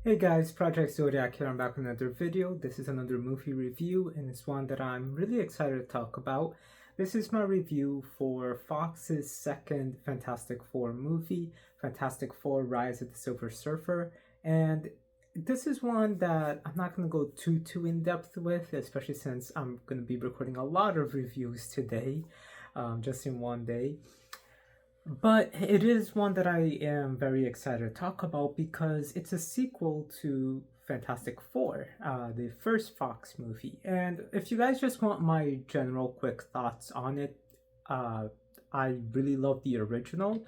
Hey guys, project-zodiac here. I'm back with another video. This is another movie review, and it's one that I'm really excited to talk about. This is my review for Fox's second Fantastic Four movie, Fantastic Four: Rise of the Silver Surfer. And this is one that I'm not going to go too in depth with, especially since I'm going to be recording a lot of reviews today, just in one day. But it is one that I am very excited to talk about because it's a sequel to Fantastic Four, the first Fox movie. And if you guys just want my general quick thoughts on it, uh, I really love the original.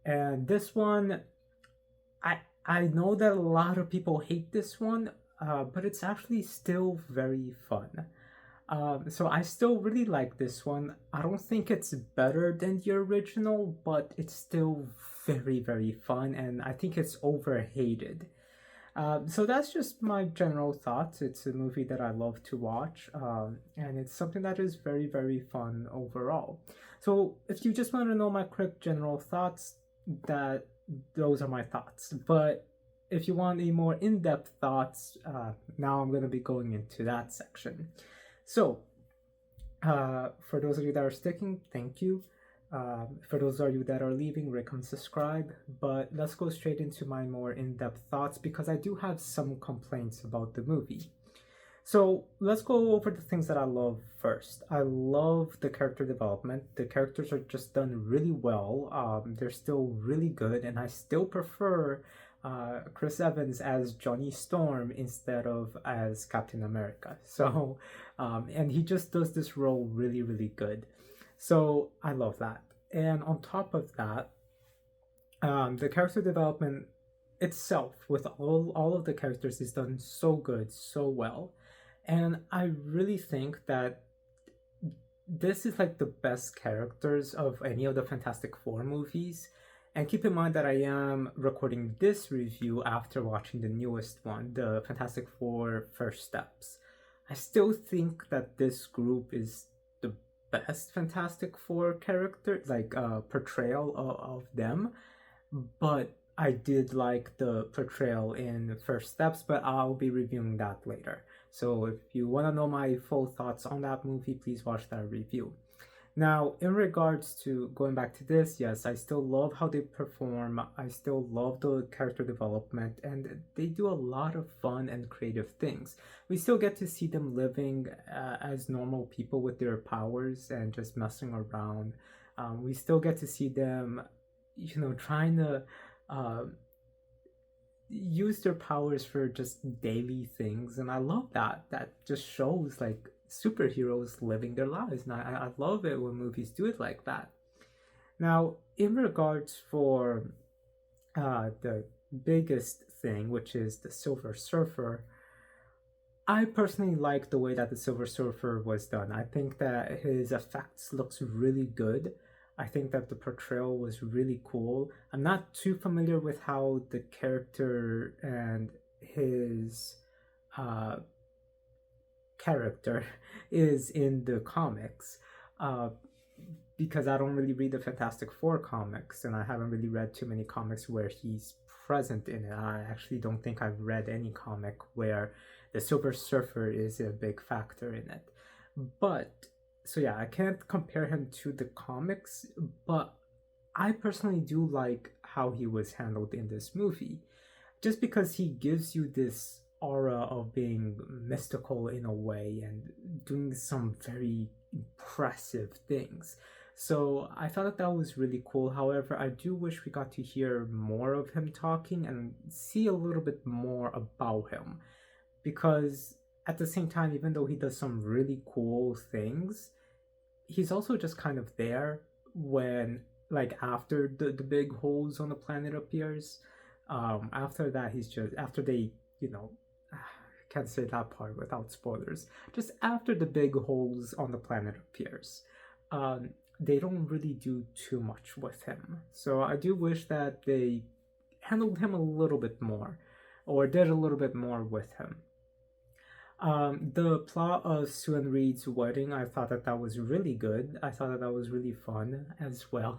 And this one, I know that a lot of people hate this one, but it's actually still very fun. So I still really like this one. I don't think it's better than the original, but it's still very fun, and I think it's overhated. So that's just my general thoughts. It's a movie that I love to watch, and it's something that is very fun overall. So if you just want to know my quick general thoughts, that those are my thoughts. But if you want a more in-depth thoughts, now I'm going to be going into that section. So, for those of you that are sticking, thank you. For those of you that are leaving, rate, comment, subscribe. But let's go straight into my more in-depth thoughts because I do have some complaints about the movie. So let's go over the things that I love first. I love the character development. The characters are just done really well. They're still really good, and I still prefer Chris Evans as Johnny Storm instead of as Captain America. So, and he just does this role really good. So I love that. And on top of that, the character development itself with all of the characters is done so good, so well. And I really think that this is like the best characters of any of the Fantastic Four movies. And keep in mind that I am recording this review after watching the newest one, the Fantastic Four First Steps. I still think that this group is the best Fantastic Four character, like portrayal of them. But I did like the portrayal in First Steps, but I'll be reviewing that later. So if you want to know my full thoughts on that movie, please watch that review. Now, in regards to going back to this, yes, I still love how they perform. I still love the character development, and they do a lot of fun and creative things. We still get to see them living as normal people with their powers and just messing around. We still get to see them, trying to use their powers for just daily things, and I love that. That just shows like superheroes living their lives, and I love it when movies do it like that. Now, in regards for the biggest thing, which is the Silver Surfer, I personally like the way that the Silver Surfer was done. I think that his effects looks really good. I think that the portrayal was really cool. I'm not too familiar with how the character and his character is in the comics, because I don't really read the Fantastic Four comics, and I haven't really read too many comics where he's present in it. I actually don't think I've read any comic where the Silver Surfer is a big factor in it. But so yeah, I can't compare him to the comics, but I personally do like how he was handled in this movie, just because he gives you this aura of being mystical in a way and doing some very impressive things. So I thought that was really cool. However, I do wish we got to hear more of him talking and see a little bit more about him, because at the same time, even though he does some really cool things, he's also just kind of there when, like, after the big holes on the planet appears. After that, he's just, after they, can't say that part without spoilers. Just after the big holes on the planet appears, they don't really do too much with him. So I do wish that they handled him a little bit more, or did a little bit more with him. The plot of Sue and Reed's wedding, I thought that was really good. I thought that was really fun as well.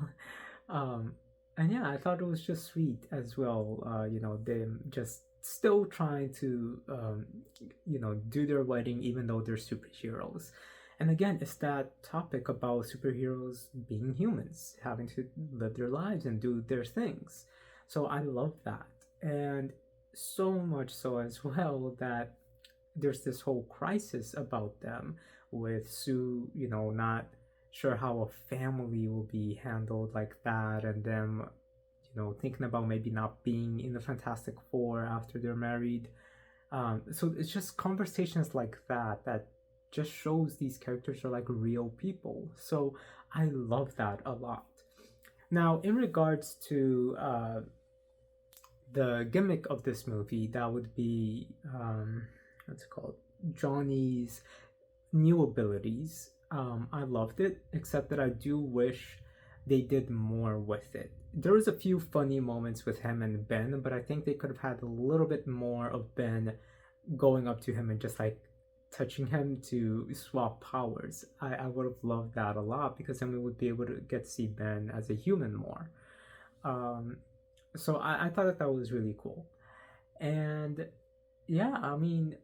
And yeah, I thought it was just sweet as well. Them just still trying to, do their wedding even though they're superheroes. And again, it's that topic about superheroes being humans, having to live their lives and do their things. So I love that. And so much so as well that there's this whole crisis about them with Sue, not sure how a family will be handled like that, and them, thinking about maybe not being in the Fantastic Four after they're married. So it's just conversations like that that just shows these characters are like real people. So I love that a lot. Now, in regards to the gimmick of this movie, that would be what's it called? Johnny's new abilities. I loved it, except that I do wish they did more with it. There was a few funny moments with him and Ben, but I think they could have had a little bit more of Ben going up to him and just like touching him to swap powers. I would have loved that a lot, because then we would be able to get to see Ben as a human more. So I thought that was really cool. And yeah, I mean,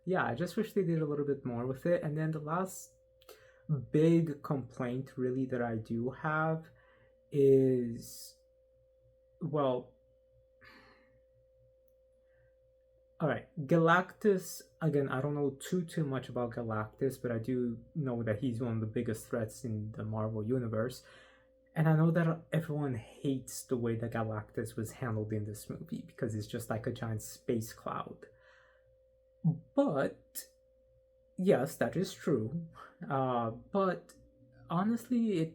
yeah, I just wish they did a little bit more with it. And then the last big complaint really that I do have is, well, all right, Galactus. Again, I don't know too much about Galactus, but I do know that he's one of the biggest threats in the Marvel universe. And I know that everyone hates the way that Galactus was handled in this movie, because it's just like a giant space cloud. But yes, that is true. But honestly, it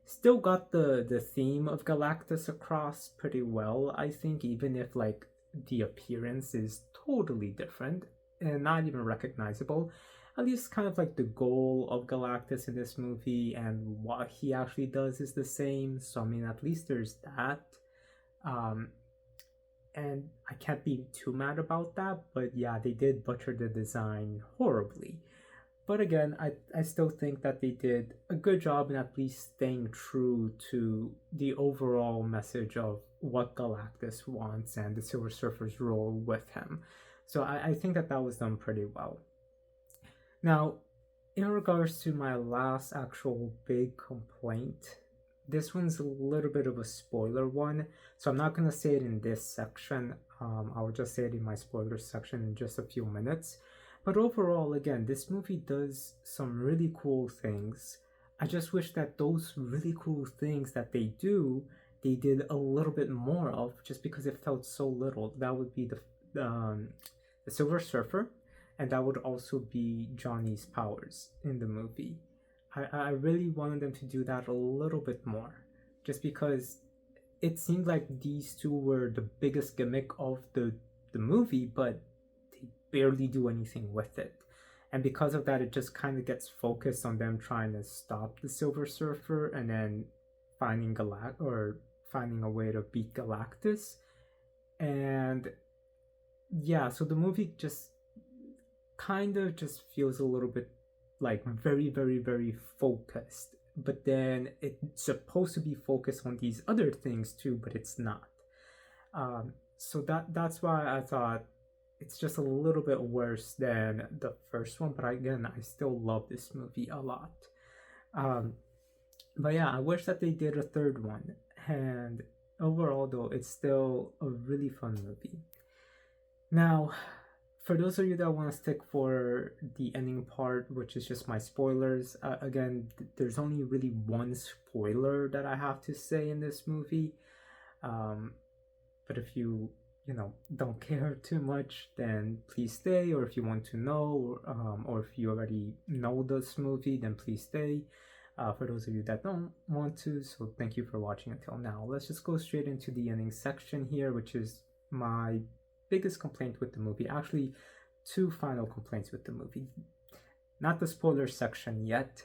still got the theme of Galactus across pretty well, I think, even if like the appearance is totally different and not even recognizable. At least kind of like the goal of Galactus in this movie and what he actually does is the same. So I mean, at least there's that. And I can't be too mad about that, but yeah, they did butcher the design horribly. But again, I still think that they did a good job in at least staying true to the overall message of what Galactus wants and the Silver Surfer's role with him. So I think that that was done pretty well. Now, in regards to my last actual big complaint, this one's a little bit of a spoiler one, so I'm not going to say it in this section. I'll just say it in my spoiler section in just a few minutes. But overall, again, this movie does some really cool things. I just wish that those really cool things that they do, they did a little bit more of, just because it felt so little. That would be the Silver Surfer, and that would also be Johnny's powers in the movie. I really wanted them to do that a little bit more, just because it seemed like these two were the biggest gimmick of the movie, but they barely do anything with it. And because of that, it just kind of gets focused on them trying to stop the Silver Surfer and then finding finding a way to beat Galactus. And yeah, so the movie just kind of just feels a little bit like very focused, but then it's supposed to be focused on these other things too, but it's not. So that's why I thought it's just a little bit worse than the first one, but again, I still love this movie a lot. But yeah, I wish that they did a third one, and overall though, it's still a really fun movie. Now, for those of you that want to stick for the ending part, which is just my spoilers, again, there's only really one spoiler that I have to say in this movie. But if you don't care too much, then please stay. Or if you want to know, or if you already know this movie, then please stay. For those of you that don't want to, so thank you for watching until now. Let's just go straight into the ending section here, which is my biggest complaint with the movie. Actually, two final complaints with the movie. Not the spoiler section yet,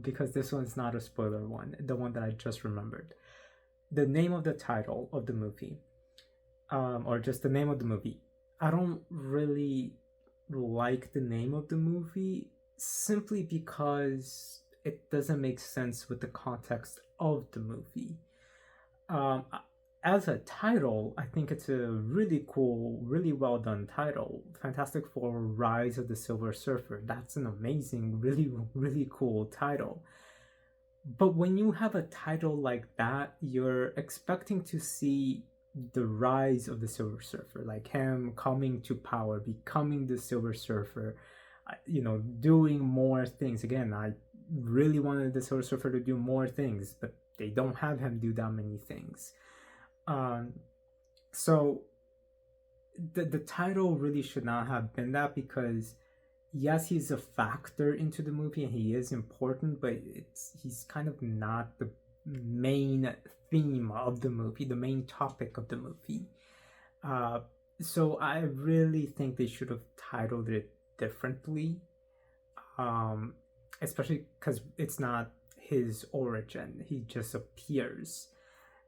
because this one's not a spoiler one, the one that I just remembered. The name of the title of the movie, or just the name of the movie. I don't really like the name of the movie, simply because it doesn't make sense with the context of the movie. as a title, I think it's a really cool, really well done title. Fantastic Four Rise of the Silver Surfer. That's an amazing, really, really cool title. But when you have a title like that, you're expecting to see the rise of the Silver Surfer, like him coming to power, becoming the Silver Surfer, doing more things. Again, I really wanted the Silver Surfer to do more things, but they don't have him do that many things. So the title really should not have been that, because yes, he's a factor into the movie and he is important, but he's kind of not the main theme of the movie, the main topic of the movie. So I really think they should have titled it differently, especially because it's not his origin, he just appears.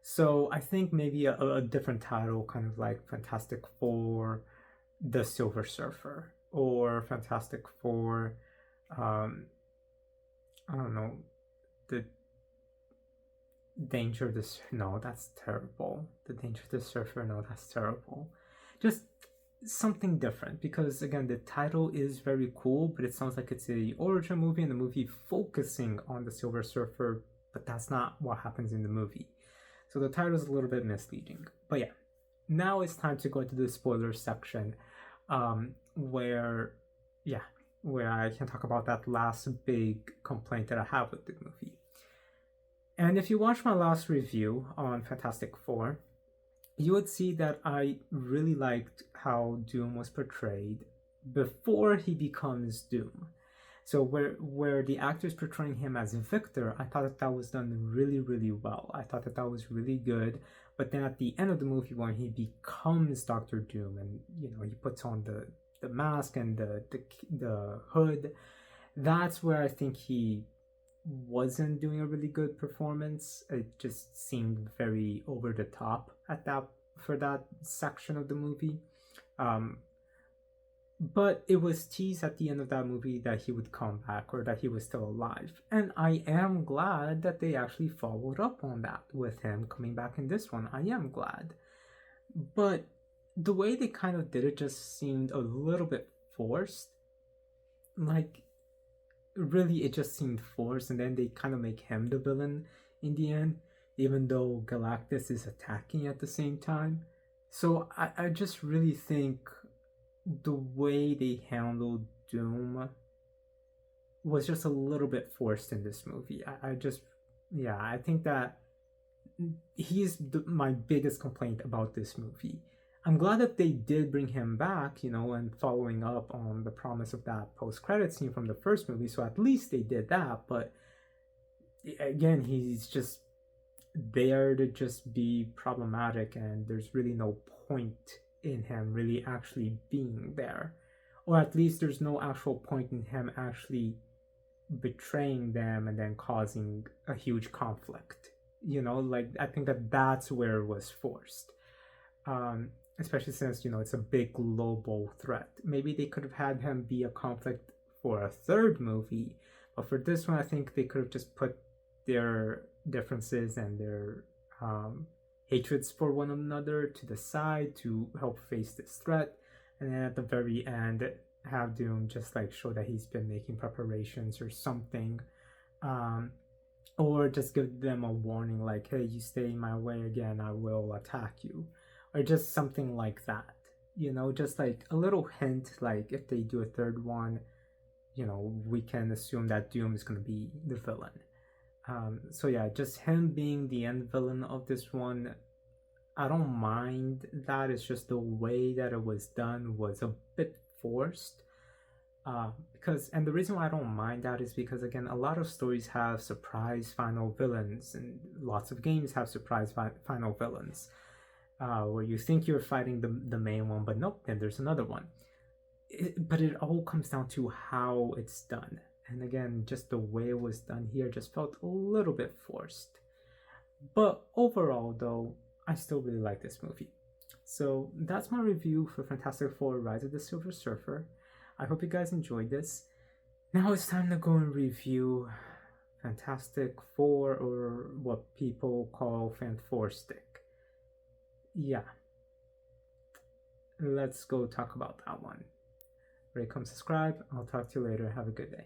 So I think maybe a different title, kind of like Fantastic Four, the Silver Surfer, or Fantastic Four, I don't know, the Danger of the no, that's terrible. The Danger of the Surfer, no, that's terrible. Just something different, because again, the title is very cool, but it sounds like it's a origin movie and the movie focusing on the Silver Surfer, but that's not what happens in the movie. So the title is a little bit misleading. But yeah, now it's time to go into the spoiler section, where I can talk about that last big complaint that I have with the movie. And if you watch my last review on Fantastic Four, you would see that I really liked how Doom was portrayed before he becomes Doom. So where the actors portraying him as Victor, I thought that was done really, really well. I thought that was really good. But then at the end of the movie, when he becomes Doctor Doom and he puts on the mask and the hood, that's where I think he wasn't doing a really good performance. It just seemed very over the top for that section of the movie. But it was teased at the end of that movie that he would come back, or that he was still alive. And I am glad that they actually followed up on that with him coming back in this one. I am glad. But the way they kind of did it just seemed a little bit forced. Like, really, it just seemed forced, and then they kind of make him the villain in the end, even though Galactus is attacking at the same time. So I just really think the way they handled Doom was just a little bit forced in this movie. I think that he's my biggest complaint about this movie. I'm glad that they did bring him back, and following up on the promise of that post-credit scene from the first movie, so at least they did that. But again, he's just there to just be problematic, and there's really no point in him really actually being there, or at least there's no actual point in him actually betraying them and then causing a huge conflict. Like, I think that's where it was forced, especially since it's a big global threat. Maybe they could have had him be a conflict for a third movie, but for this one I think they could have just put their differences and their hatreds for one another to the side to help face this threat, and then at the very end have Doom just like show that he's been making preparations or something, or just give them a warning like, hey, you stay in my way again, I will attack you, or just something like that, just like a little hint, like if they do a third one, we can assume that Doom is going to be the villain. So yeah, just him being the end villain of this one, I don't mind that. It's just the way that it was done was a bit forced. And the reason why I don't mind that is because, again, a lot of stories have surprise final villains, and lots of games have surprise final villains, where you think you're fighting the main one, but nope, then there's another one. But it all comes down to how it's done. And again, just the way it was done here just felt a little bit forced. But overall, though, I still really like this movie. So that's my review for Fantastic Four Rise of the Silver Surfer. I hope you guys enjoyed this. Now it's time to go and review Fantastic Four, or what people call Fan4stick. yeah, let's go talk about that one. Rate, comment, subscribe. I'll talk to you later. Have a good day.